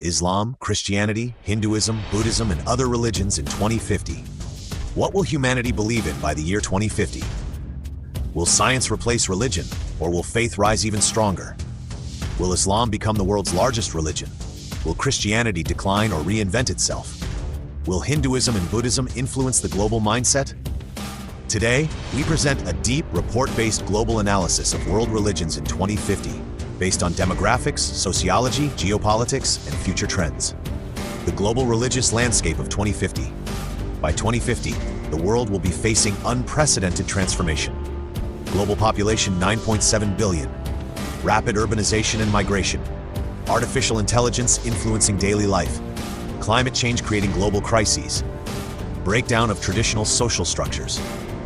Islam, Christianity, Hinduism, Buddhism, and other religions in 2050. What will humanity believe in by the year 2050? Will science replace religion, or will faith rise even stronger? Will Islam become the world's largest religion? Will Christianity decline or reinvent itself? Will Hinduism and Buddhism influence the global mindset? Today, we present a deep, report-based global analysis of world religions in 2050, based on demographics, sociology, geopolitics, and future trends. The global religious landscape of 2050. By 2050, the world will be facing unprecedented transformation. Global population 9.7 billion. Rapid urbanization and migration. Artificial intelligence influencing daily life. Climate change creating global crises. Breakdown of traditional social structures.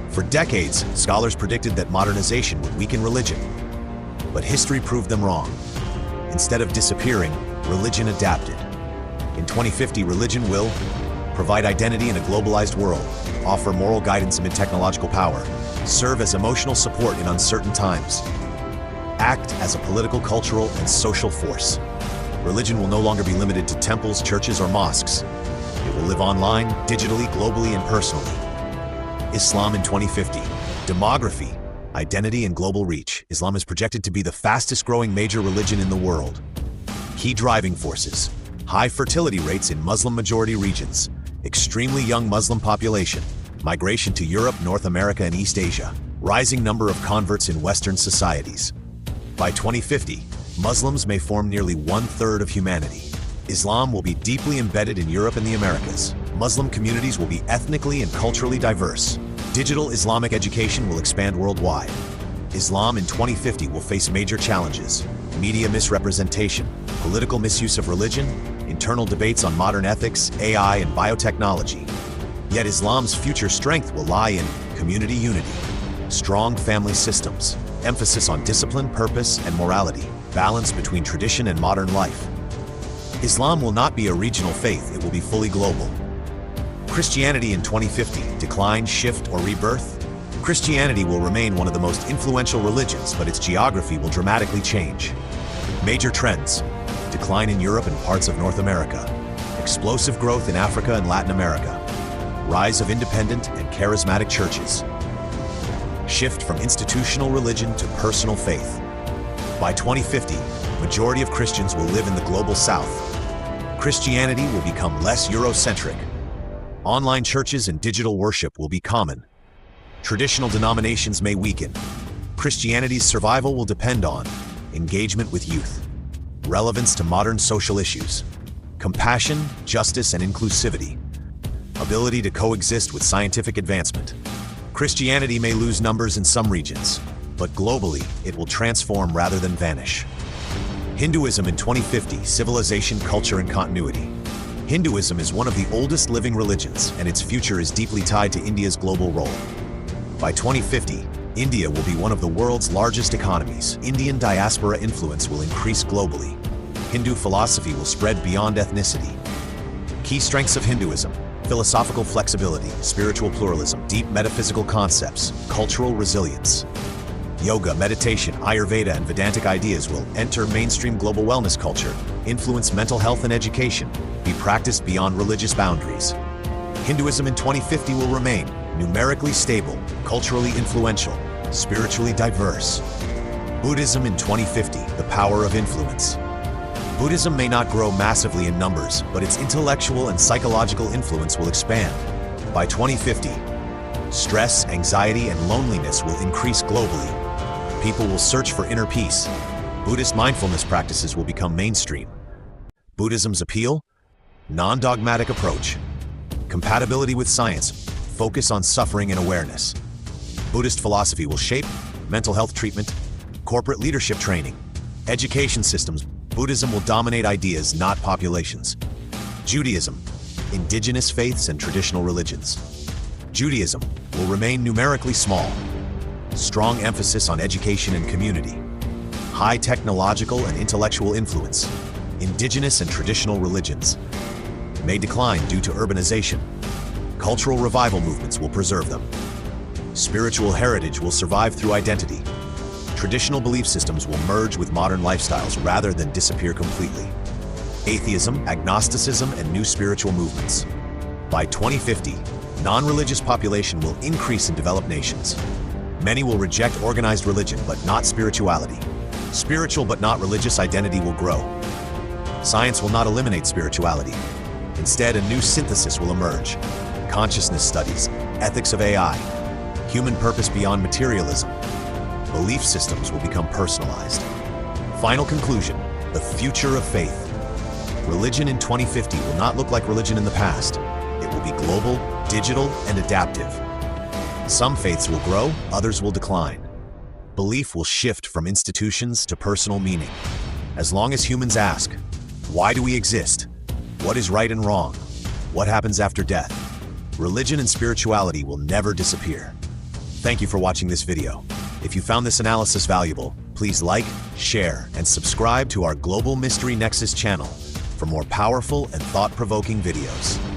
For decades, scholars predicted that modernization would weaken religion. But history proved them wrong. Instead of disappearing, religion adapted. In 2050, religion will provide identity in a globalized world, offer moral guidance amid technological power, serve as emotional support in uncertain times, act as a political, cultural, and social force. Religion will no longer be limited to temples, churches, or mosques. It will live online, digitally, globally, and personally. Islam in 2050. Demography, identity, and global reach. Islam is projected to be the fastest-growing major religion in the world. Key driving forces: high fertility rates in Muslim-majority regions, extremely young Muslim population, migration to Europe, North America, and East Asia, rising number of converts in Western societies. By 2050, Muslims may form nearly one-third of humanity. Islam will be deeply embedded in Europe and the Americas. Muslim communities will be ethnically and culturally diverse. Digital Islamic education will expand worldwide. Islam in 2050 will face major challenges: media misrepresentation, political misuse of religion, internal debates on modern ethics, AI, and biotechnology. Yet Islam's future strength will lie in community unity, strong family systems, emphasis on discipline, purpose, and morality, balance between tradition and modern life. Islam will not be a regional faith, it will be fully global. Christianity in 2050, decline, shift, or rebirth? Christianity will remain one of the most influential religions, but its geography will dramatically change. Major trends: decline in Europe and parts of North America, explosive growth in Africa and Latin America, rise of independent and charismatic churches, shift from institutional religion to personal faith. By 2050, majority of Christians will live in the global south. Christianity will become less Eurocentric. Online churches and digital worship will be common. Traditional denominations may weaken. Christianity's survival will depend on engagement with youth, relevance to modern social issues, compassion, justice, and inclusivity, ability to coexist with scientific advancement. Christianity may lose numbers in some regions, but globally, it will transform rather than vanish. Hinduism in 2050, civilization, culture, and continuity. Hinduism is one of the oldest living religions, and its future is deeply tied to India's global role. By 2050, India will be one of the world's largest economies. Indian diaspora influence will increase globally. Hindu philosophy will spread beyond ethnicity. Key strengths of Hinduism: philosophical flexibility, spiritual pluralism, deep metaphysical concepts, cultural resilience. Yoga, meditation, Ayurveda, and Vedantic ideas will enter mainstream global wellness culture, influence mental health and education, be practiced beyond religious boundaries. Hinduism in 2050 will remain numerically stable, culturally influential, spiritually diverse. Buddhism in 2050, the power of influence. Buddhism may not grow massively in numbers, but its intellectual and psychological influence will expand. By 2050, stress, anxiety, and loneliness will increase globally. People will search for inner peace. Buddhist mindfulness practices will become mainstream. Buddhism's appeal: non-dogmatic approach, compatibility with science, focus on suffering and awareness. Buddhist philosophy will shape mental health treatment, corporate leadership training, education systems. Buddhism will dominate ideas, not populations. Judaism, indigenous faiths and traditional religions. Judaism will remain numerically small. Strong emphasis on education and community. High technological and intellectual influence. Indigenous and traditional religions may decline due to urbanization. Cultural revival movements will preserve them. Spiritual heritage will survive through identity. Traditional belief systems will merge with modern lifestyles rather than disappear completely. atheism, agnosticism, and new spiritual movements. By 2050, non-religious population will increase in developed nations. Many will reject organized religion but not spirituality. Spiritual but not religious identity will grow. Science will not eliminate spirituality. Instead, a new synthesis will emerge. Consciousness studies, ethics of AI, human purpose beyond materialism. Belief systems will become personalized. Final conclusion, the future of faith. Religion in 2050 will not look like religion in the past. It will be global, digital, and adaptive. Some faiths will grow, others will decline. Belief will shift from institutions to personal meaning. As long as humans ask, why do we exist? What is right and wrong? What happens after death? Religion and spirituality will never disappear. Thank you for watching this video. If you found this analysis valuable, please like, share, and subscribe to our Global Mystery Nexus channel for more powerful and thought-provoking videos.